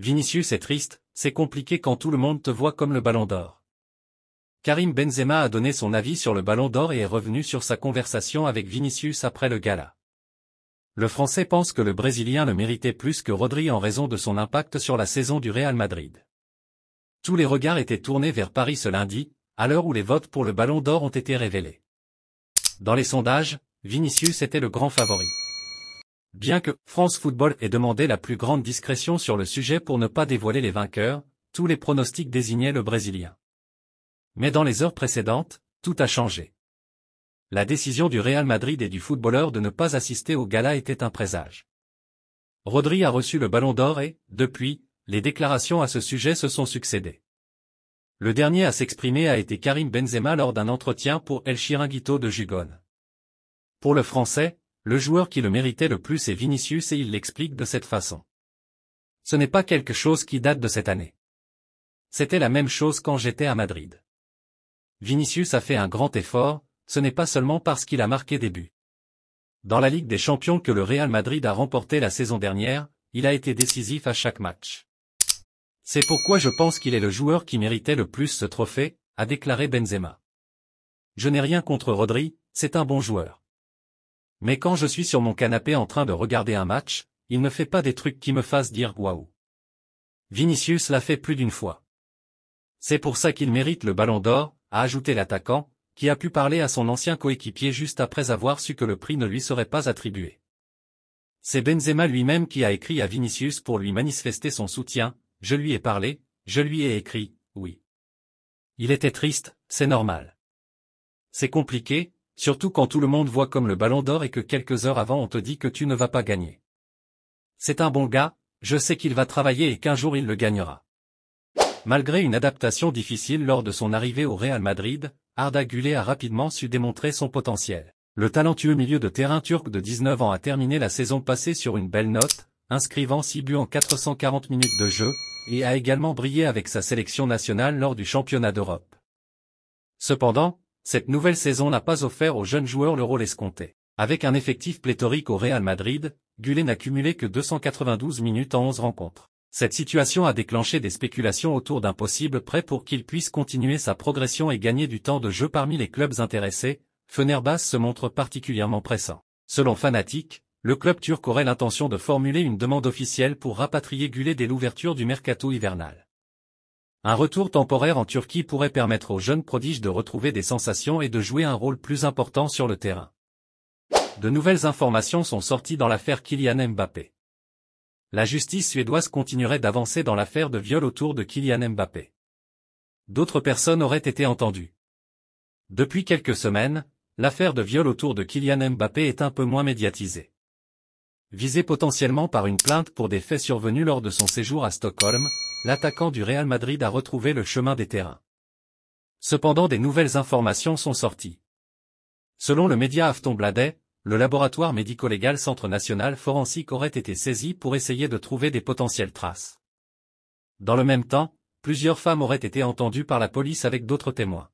Vinicius est triste, c'est compliqué quand tout le monde te voit comme le Ballon d'Or. Karim Benzema a donné son avis sur le Ballon d'Or et est revenu sur sa conversation avec Vinicius après le gala. Le Français pense que le Brésilien le méritait plus que Rodri en raison de son impact sur la saison du Real Madrid. Tous les regards étaient tournés vers Paris ce lundi, à l'heure où les votes pour le Ballon d'Or ont été révélés. Dans les sondages, Vinicius était le grand favori. Bien que France Football ait demandé la plus grande discrétion sur le sujet pour ne pas dévoiler les vainqueurs, tous les pronostics désignaient le Brésilien. Mais dans les heures précédentes, tout a changé. La décision du Real Madrid et du footballeur de ne pas assister au gala était un présage. Rodri a reçu le Ballon d'Or et, depuis, les déclarations à ce sujet se sont succédé. Le dernier à s'exprimer a été Karim Benzema lors d'un entretien pour El Chiringuito de Gijón. Pour le Français, le joueur qui le méritait le plus est Vinicius et il l'explique de cette façon. Ce n'est pas quelque chose qui date de cette année. C'était la même chose quand j'étais à Madrid. Vinicius a fait un grand effort, ce n'est pas seulement parce qu'il a marqué des buts. Dans la Ligue des Champions que le Real Madrid a remporté la saison dernière, il a été décisif à chaque match. C'est pourquoi je pense qu'il est le joueur qui méritait le plus ce trophée, a déclaré Benzema. Je n'ai rien contre Rodri, c'est un bon joueur. Mais quand je suis sur mon canapé en train de regarder un match, il ne fait pas des trucs qui me fassent dire waouh. Vinicius l'a fait plus d'une fois. C'est pour ça qu'il mérite le Ballon d'Or, a ajouté l'attaquant, qui a pu parler à son ancien coéquipier juste après avoir su que le prix ne lui serait pas attribué. C'est Benzema lui-même qui a écrit à Vinicius pour lui manifester son soutien, je lui ai parlé, je lui ai écrit, oui. Il était triste, c'est normal. C'est compliqué, surtout quand tout le monde voit comme le Ballon d'Or et que quelques heures avant on te dit que tu ne vas pas gagner. C'est un bon gars, je sais qu'il va travailler et qu'un jour il le gagnera. Malgré une adaptation difficile lors de son arrivée au Real Madrid, Arda Güler a rapidement su démontrer son potentiel. Le talentueux milieu de terrain turc de 19 ans a terminé la saison passée sur une belle note, inscrivant 6 buts en 440 minutes de jeu, et a également brillé avec sa sélection nationale lors du championnat d'Europe. Cependant, cette nouvelle saison n'a pas offert aux jeunes joueurs le rôle escompté. Avec un effectif pléthorique au Real Madrid, Güler n'a cumulé que 292 minutes en 11 rencontres. Cette situation a déclenché des spéculations autour d'un possible prêt pour qu'il puisse continuer sa progression et gagner du temps de jeu parmi les clubs intéressés. Fenerbahçe se montre particulièrement pressant. Selon Fanatic, le club turc aurait l'intention de formuler une demande officielle pour rapatrier Güler dès l'ouverture du mercato hivernal. Un retour temporaire en Turquie pourrait permettre aux jeunes prodiges de retrouver des sensations et de jouer un rôle plus important sur le terrain. De nouvelles informations sont sorties dans l'affaire Kylian Mbappé. La justice suédoise continuerait d'avancer dans l'affaire de viol autour de Kylian Mbappé. D'autres personnes auraient été entendues. Depuis quelques semaines, l'affaire de viol autour de Kylian Mbappé est un peu moins médiatisée. Visé potentiellement par une plainte pour des faits survenus lors de son séjour à Stockholm, l'attaquant du Real Madrid a retrouvé le chemin des terrains. Cependant, des nouvelles informations sont sorties. Selon le média Aftonbladet, le laboratoire médico-légal Centre National Forensique aurait été saisi pour essayer de trouver des potentielles traces. Dans le même temps, plusieurs femmes auraient été entendues par la police avec d'autres témoins.